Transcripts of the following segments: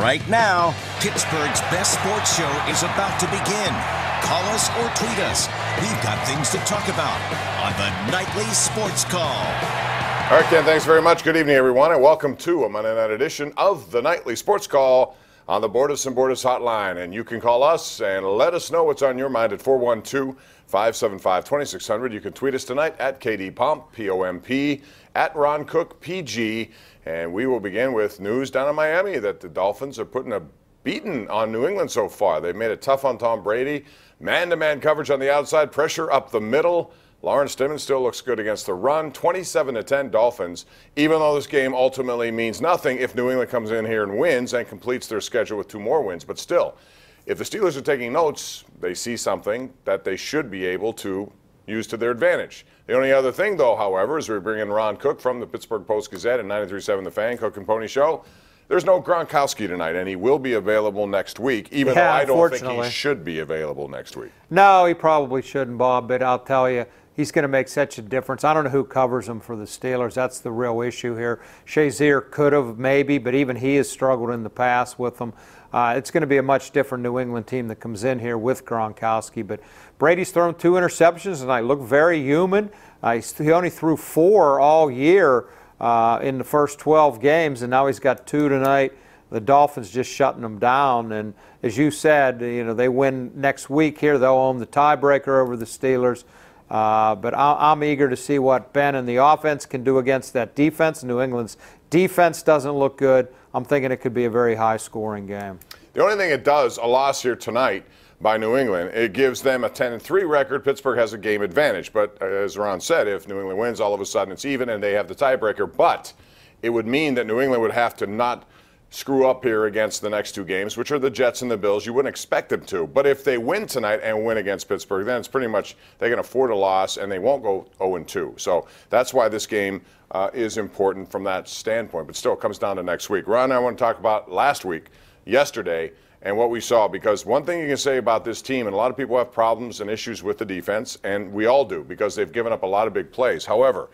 Right now, Pittsburgh's best sports show is about to begin. Call us or tweet us. We've got things to talk about on the Nightly Sports Call. All right, Ken, thanks very much. Good evening, everyone, and welcome to a Monday night edition of the Nightly Sports Call on the Bordas and Bordas hotline. And you can call us and let us know what's on your mind at 412-575-2600. You can tweet us tonight at KDPomp, P-O-M-P, at Ron Cook, PG. And we will begin with news down in Miami that the Dolphins are putting a beating on New England so far. They've made it tough on Tom Brady. Man-to-man coverage on the outside, pressure up the middle. Lawrence Timmons still looks good against the run. 27-10 Dolphins, even though this game ultimately means nothing if New England comes in here and wins and completes their schedule with 2 more wins. But still, if the Steelers are taking notes, they see something that they should be able to use to their advantage. The only other thing, though, however, is we bring in Ron Cook from the Pittsburgh Post-Gazette and 93.7 The Fan, Cook and Pony Show. There's no Gronkowski tonight, and he will be available next week, even though I don't think he should be available next week. No, he probably shouldn't, Bob, but I'll tell you, he's going to make such a difference. I don't know who covers him for the Steelers. That's the real issue here. Shazier could have maybe, but even he has struggled in the past with them. It's going to be a much different New England team that comes in here with Gronkowski. But Brady's thrown 2 interceptions tonight. Looked very human. He only threw 4 all year in the first 12 games, and now he's got 2 tonight. The Dolphins just shutting them down. And as you said, you know, they win next week here. They'll own the tiebreaker over the Steelers. But I'm eager to see what Ben and the offense can do against that defense. New England's defense doesn't look good. I'm thinking it could be a very high-scoring game. The only thing it does, a loss here tonight by New England, it gives them a 10-3 record. Pittsburgh has a game advantage. But as Ron said, if New England wins, all of a sudden it's even and they have the tiebreaker. But it would mean that New England would have to not screw up here against the next 2 games, which are the Jets and the Bills. You wouldn't expect them to. But if they win tonight and win against Pittsburgh, then it's pretty much they can afford a loss and they won't go 0-2. So that's why this game is important from that standpoint. But still, it comes down to next week. Ron, I want to talk about last week, yesterday, and what we saw. Because one thing you can say about this team, and a lot of people have problems and issues with the defense, and we all do because they've given up a lot of big plays. However,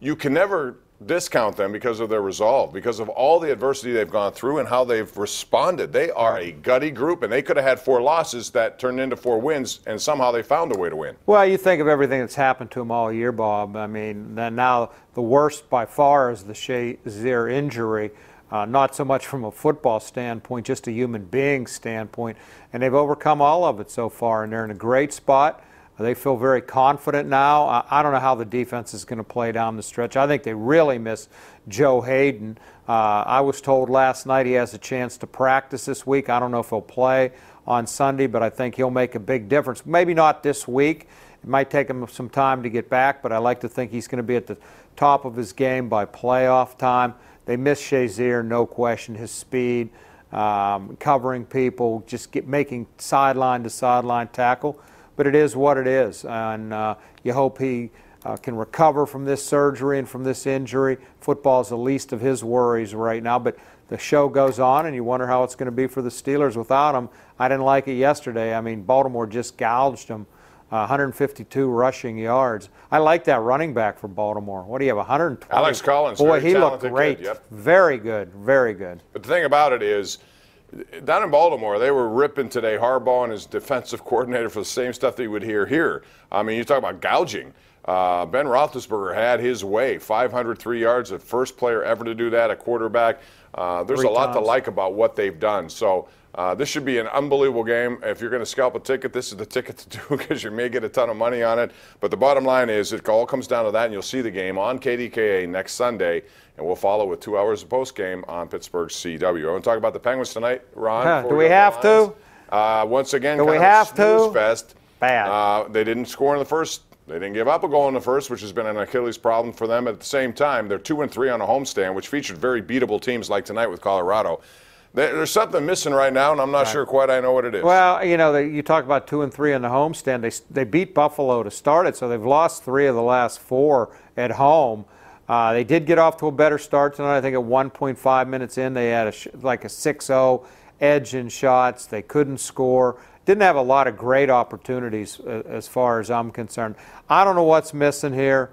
you can never discount them because of their resolve, because of all the adversity they've gone through and how they've responded. They are a gutty group, and they could have had 4 losses that turned into 4 wins, and somehow they found a way to win. Well, you think of everything that's happened to them all year, Bob. I mean, now the worst by far is the Shazier injury, not so much from a football standpoint, just a human being standpoint, and they've overcome all of it so far, and they're in a great spot. They feel very confident now. I don't know how the defense is going to play down the stretch. I think they really miss Joe Hayden. I was told last night he has a chance to practice this week. I don't know if he'll play on Sunday, but I think he'll make a big difference. Maybe not this week. It might take him some time to get back, but I like to think he's going to be at the top of his game by playoff time. They miss Shazier, no question, his speed, covering people, just making sideline-to-sideline tackle. But it is what it is, and you hope he can recover from this surgery and from this injury. Football is the least of his worries right now, but the show goes on, and you wonder how it's going to be for the Steelers without him. I didn't like it yesterday. I mean, Baltimore just gouged them, 152 rushing yards. I like that running back for Baltimore. What do you have, 120? Alex Collins. Boy, he looked great. Yep. Very good, very good. But the thing about it is, down in Baltimore, they were ripping today Harbaugh and his defensive coordinator for the same stuff that you would hear here. I mean, you talk about gouging. Ben Roethlisberger had his way. 503 yards, the first player ever to do that, a quarterback. There's a lot to like about what they've done. So this should be an unbelievable game. If you're going to scalp a ticket, this is the ticket to do because you may get a ton of money on it. But the bottom line is it all comes down to that, and you'll see the game on KDKA next Sunday. And we'll follow with 2 hours of post-game on Pittsburgh CW. I want to talk about the Penguins tonight, Ron. Do we have to? Once again, do kind we of have a snooze to? fest. Bad. They didn't score in the first. They didn't give up a goal in the first, which has been an Achilles problem for them. At the same time, they're 2-3 on a homestand, which featured very beatable teams like tonight with Colorado. There's something missing right now, and I'm not sure quite I know what it is. Well, you know, you talk about 2-3 on the homestand. They beat Buffalo to start it, so they've lost 3 of the last 4 at home. They did get off to a better start tonight. I think at 1.5 minutes in, they had like a 6-0 edge in shots. They couldn't score. Didn't have a lot of great opportunities as far as I'm concerned. I don't know what's missing here.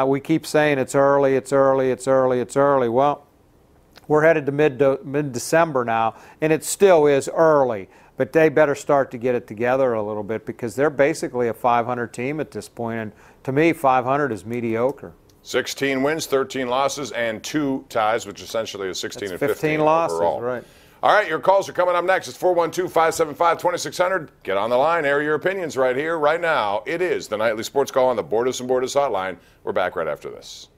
We keep saying it's early, it's early, it's early, it's early. Well, we're headed to mid-December now, and it still is early. But they better start to get it together a little bit because they're basically a 500 team at this point. And to me, 500 is mediocre. 16 wins, 13 losses, and 2 ties, which essentially is 16 and 15 losses, overall. right. All right, your calls are coming up next. It's 412-575-2600. Get on the line, air your opinions right here, right now. It is the Nightly Sports Call on the Borders and Borders Hotline. We're back right after this.